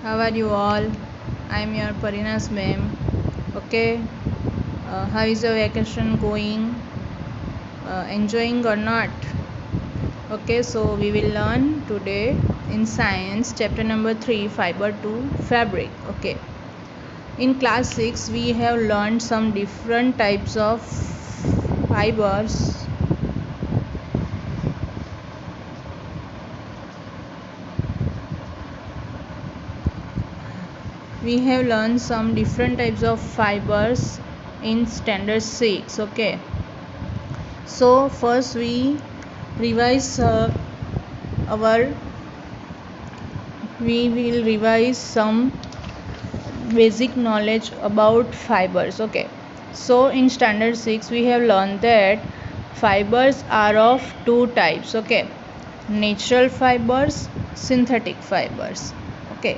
How are you all? I am your Parinas ma'am. Okay, how is your vacation going? Enjoying or not? Okay, so we will learn today in science chapter number 3 fiber to fabric. Okay, in class 6 we have learned some different types of fibers. We have learned some different types of fibers in standard 6. Okay, so first revise our we will revise some basic knowledge about fibers. Okay, so in standard 6 we have learned that fibers are of two types. Okay, natural fibers, synthetic fibers. Okay,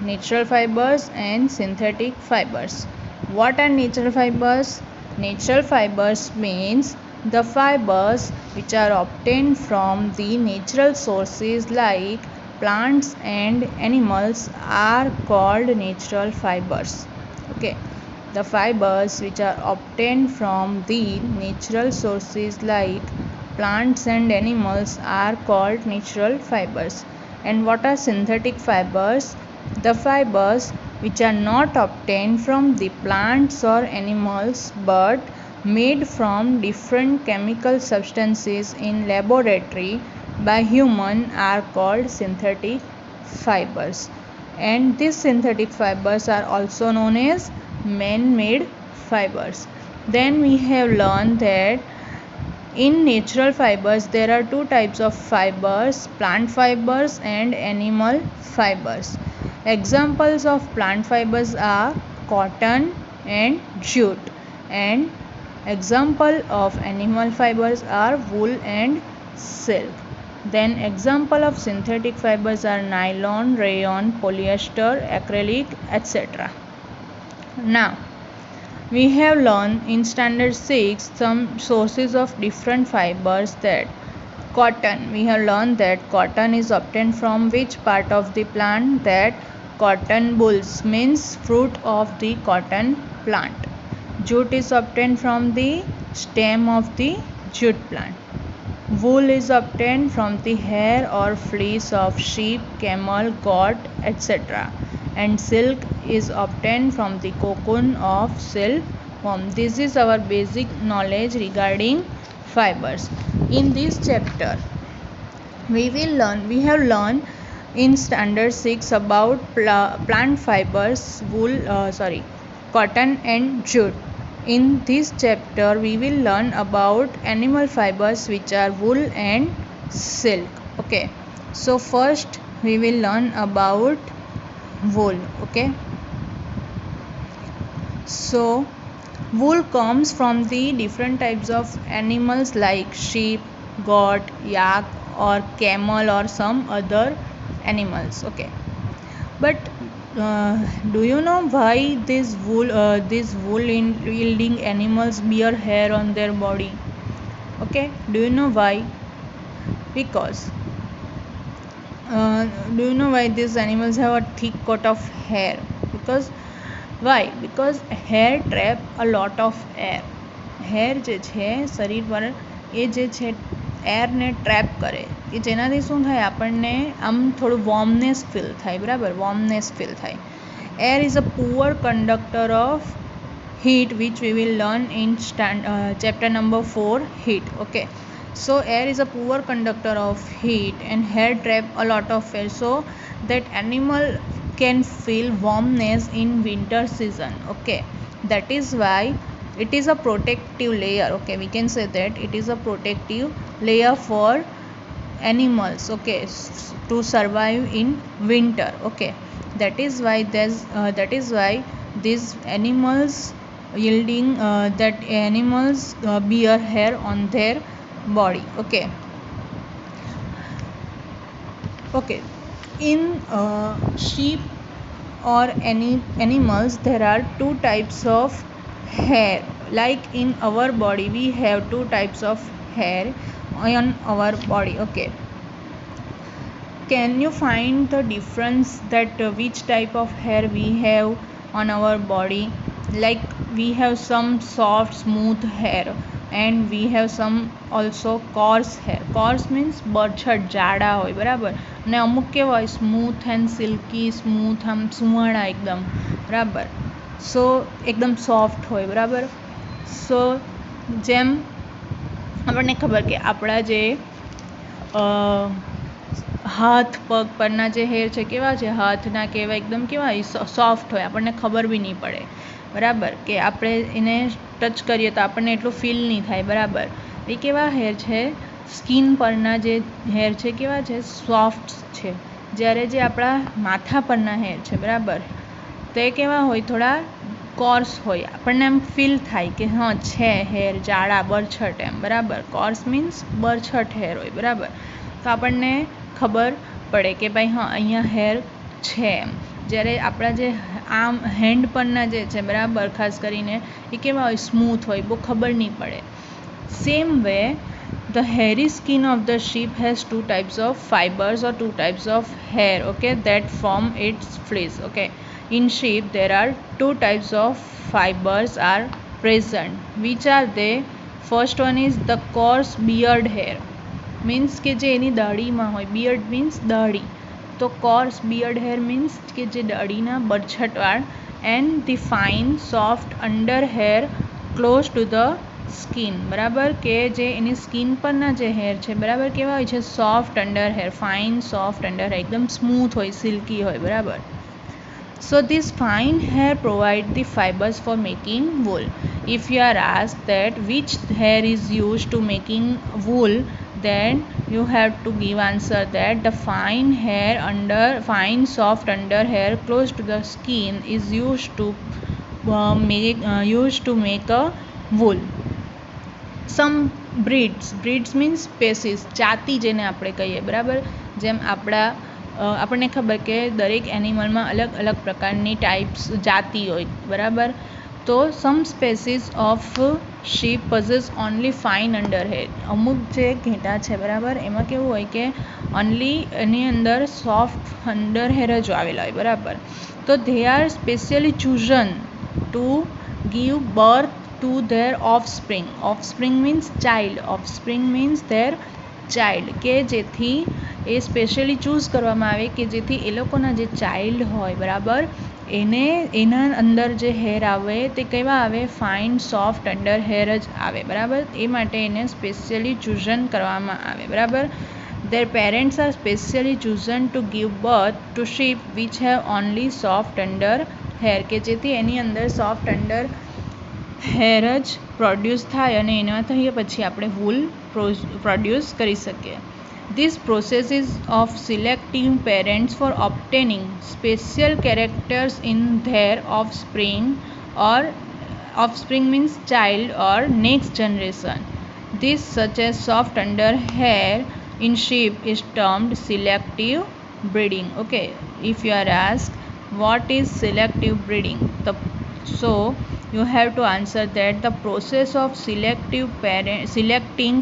natural fibers and synthetic fibers. What are natural fibers? Natural fibers means the fibers which are obtained from the natural sources like plants and animals are called natural fibers. Okay, the fibers which are obtained from the natural sources like plants and animals are called natural fibers. And what are synthetic fibers? The fibers which are not obtained from the plants or animals but made from different chemical substances in laboratory by human are called synthetic fibers. And these synthetic fibers are also known as man-made fibers. Then we have learned that in natural fibers there are two types of fibers, plant fibers and animal fibers. Examples of plant fibers are cotton and jute, and example of animal fibers are wool and silk. Then example of synthetic fibers are nylon, rayon, polyester, acrylic, etc. Now we have learned in standard 6 some sources of different fibers. That cotton, we have learned that cotton is obtained from which part of the plant? That cotton bulbs means fruit of the cotton plant. Jute is obtained from the stem of the jute plant. Wool is obtained from the hair or fleece of sheep, camel, goat, etc. And silk is obtained from the cocoon of silkworm. This is our basic knowledge regarding fibers. In this chapter, we have learned in standard 6 about plant fibers, cotton and jute. In this chapter we will learn about animal fibers which are wool and silk. Okay, so first we will learn about wool. Okay, so wool comes from the different types of animals like sheep, goat, yak or camel or some other animals. Okay, but do you know why these wool yielding animals bear hair on their body? Okay, do you know why? Because do you know why these animals have a thick coat of hair? Because why? Because hair trap a lot of air. Hair જે છે શરીર પર એ જે છે એરને trap કરે કે જેનાથી શું થાય આપણને આમ થોડું વોર્મનેસ ફીલ થાય. બરાબર, વોર્મનેસ ફીલ થાય. Air is a poor conductor of heat, which we will learn in chapter number 4, heat. Okay, so air is a poor conductor of heat and hair trap a lot of air, so that animal can feel warmness in winter season. Okay, that is why it is a protective layer. Okay, we can say that it is a protective layer for animals. Okay, to survive in winter. Okay, that is why these animals yielding that animals bear hair on their body. Okay, okay, in sheep or any animals there are two types of hair. Like in our body we have two types of hair on our body. Okay, can you find the difference that which type of hair we have on our body? Like we have some soft smooth hair and we have some also coarse hair. Coarse means બરછટ જાડા હોય બરાબર, અને અમુક કેવા હોય smooth and silky, smooth આમ સુંવાળા એકદમ બરાબર, સો એકદમ સોફ્ટ હોય બરાબર. સો જેમ આપણને ખબર કે આપણા જે હાથ પગ પરના જે હેર છે કેવા છે, હાથના કેવા એકદમ કેવા સોફ્ટ હોય, આપણને ખબર બી નહીં પડે બરાબર, કે આપણે એને ટચ કરીએ તો આપણને એટલું ફીલ નહીં થાય બરાબર. એ કેવા હેર છે, સ્કિન પરના જે હેર છે કેવા છે, સોફ્ટ છે. જ્યારે જે આપણા માથા પરના હેર છે બરાબર, તે કેવા હોય, થોડા કોર્સ હોય, આપણને એમ ફીલ થાય કે હા છે હેર જાડા બરછટ એમ બરાબર. કોર્સ મીન્સ બરછટ હેર હોય બરાબર, તો આપણને ખબર પડે કે ભાઈ હા અહીંયા હેર છે એમ. જ્યારે આપણા જે આમ હેન્ડ પરના જે છે બરાબર, ખાસ કરીને એ કેવા હોય, સ્મૂથ હોય, બહુ ખબર નહીં પડે. Same way the hairy skin of the sheep has two types of fibers or two types of hair, okay, that form its fleece. Okay, in sheep there are two types of fibers are present. Which are they? First one is the coarse beard hair, means કે જે એની દાઢીમાં હોય, beard means દાઢી, તો course beard hair means કે જે દાઢીના બરછટવાળ, and the fine soft under hair close to the skin બરાબર, કે જે એની સ્કિન પરના જે હેર છે બરાબર કેવા હોય છે, soft under hair, fine soft under hair, એકદમ સ્મૂથ હોય, સિલ્કી હોય બરાબર. So this fine hair provide the fibers for making wool. If you are asked that which hair is used to making wool, then you have to give answer that the fine hair under fine soft under hair close to the skin is used to make a wool. Some breeds means species, જાતિ જેને આપણે કહીએ બરાબર. જેમ આપણને ખબર કે દરેક એનિમલમાં અલગ અલગ પ્રકારની ટાઈપ્સ જાતિ હોય બરાબર, તો some species of sheep possess only fine under hair. અમુક જે ઘેટા છે બરાબર, એમાં કેવું હોય કે ઓનલી એની અંદર સોફ્ટ અંડર હેર જ આવેલા હોય બરાબર. તો they are specially chosen to give birth to their offspring. Offspring means child, offspring means their child, કે જેથી એ સ્પેશિયલી ચૂઝ કરવામાં આવે કે જેથી એ લોકોના જે ચાઇલ્ડ હોય બરાબર, એને એના અંદર જે હેર આવે તે કેવા આવે, ફાઇન સોફ્ટ અંડર હેર જ આવે બરાબર. એ માટે એને સ્પેશિયલી ચૂઝન કરવામાં આવે બરાબર. Their parents are specially chosen to give birth to sheep which have only soft under hair, કે જેથી એની અંદર સોફ્ટ અંડર હેર જ પ્રોડ્યુસ થાય અને એનાથી પછી આપણે વૂલ પ્રોડ્યુસ કરી શકીએ. This process is of selecting parents for obtaining special characters in their offspring, or offspring means child or next generation. This such as soft under hair in sheep is termed selective breeding. Okay, if you are asked what is selective breeding, so you have to answer that the process of selecting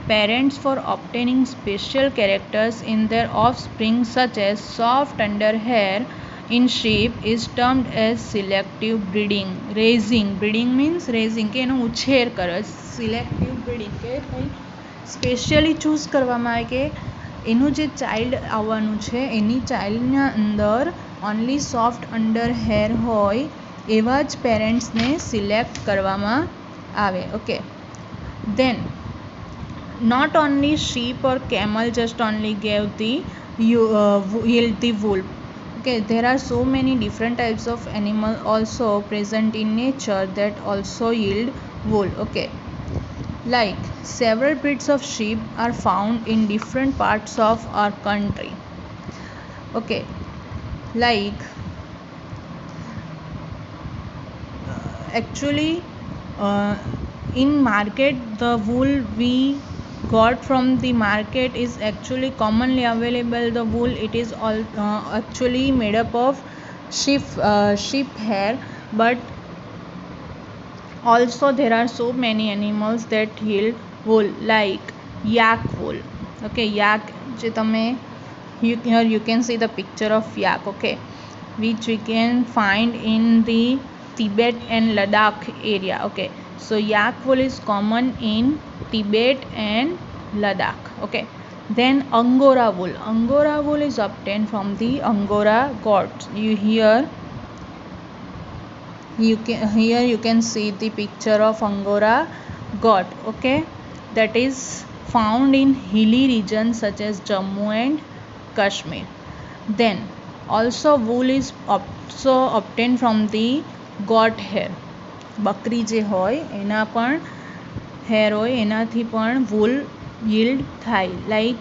parents for obtaining special characters in their offspring such as soft under hair in sheep is termed as selective breeding. Breeding means raising, કે એનો ઉછેર કરે. Selective breeding કે ભાઈ specially choose કરવામાં આવે કે એનું જે ચાઇલ્ડ આવવાનું છે એની ચાઇલ્ડના અંદર ઓનલી સોફ્ટ અંડર હેર હોય એવા જ પેરેન્ટ્સને સિલેક્ટ કરવામાં આવે. Okay, then not only sheep or camel just only gave the yield the wool. Okay, there are so many different types of animal also present in nature that also yield wool. Okay, like several breeds of sheep are found in different parts of our country. Okay, like actually in market the wool we got from the market is actually commonly available. The wool it is all actually made up of sheep hair, but also there are so many animals that yield wool like yak wool. Okay, yak જે તમે here you can see the picture of yak, okay, which we can find in the Tibet and Ladakh area, okay. So yak wool is common in Tibet and Ladakh, okay. Then Angora wool. Angora wool is obtained from the Angora goats. Here you can see the picture of Angora goat, okay, that is found in hilly regions such as Jammu and Kashmir. Then also wool is also obtained from the goat hair. બકરી જે હોય એના પણ hair હોય એનાથી પણ wool yield થાય. Like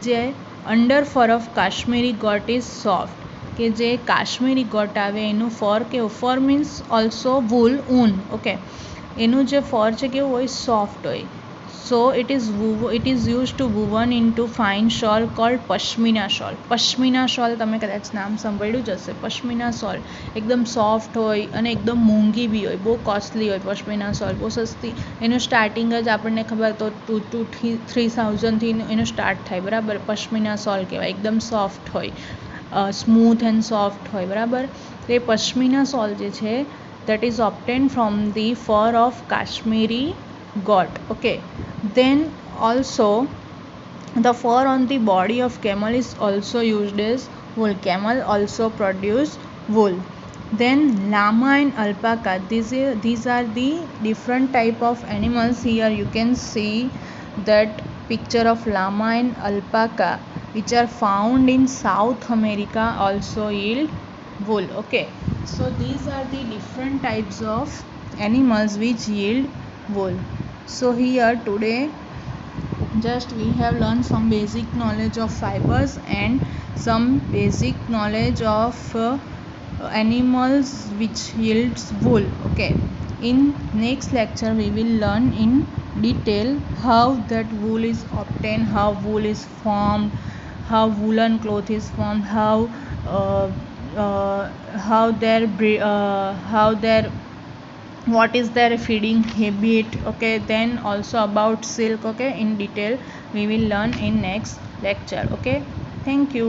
જે under fur of Kashmiri goat is soft, કે જે કાશ્મીરી ગોટ આવે એનું ફર કેવું, ફર મીન્સ ઓલ્સો વૂલ, ઊન, ઓકે, એનું જે ફર છે કેવું હોય, સોફ્ટ હોય. સો it is used to woven into fine shawl called pashmina shawl. Pashmina shawl તમે કદાચ નામ સાંભળ્યું જ હશે. પશ્મિના shawl એકદમ સોફ્ટ હોય અને એકદમ મોંઘી બી હોય, બહુ કોસ્ટલી હોય પશ્મિના shawl, બહુ સસ્તી. એનું સ્ટાર્ટિંગ જ આપણને ખબર તો 2,000-3,000થી એનું સ્ટાર્ટ થાય, બરાબર. પશ્મિના shawl કહેવાય, એકદમ સોફ્ટ હોય, સ્મૂથ એન્ડ સોફ્ટ હોય, બરાબર. એ પશ્મિના shawl જે છે that is obtained from the fur of Kashmiri goat, okay. Then also the fur on the body of camel is also used as wool. Camel also produce wool. Then llama and alpaca, these are the different type of animals. Here you can see that picture of llama and alpaca which are found in South America also yield wool, okay. So these are the different types of animals which yield wool. So here today just we have learned some basic knowledge of fibers and some basic knowledge of animals which yields wool, okay. In next lecture we will learn in detail how that wool is obtained, how wool is formed, how woolen cloth is formed, how their what is their feeding habit, okay. Then also about silk, okay, in detail we will learn in next lecture, okay. Thank you.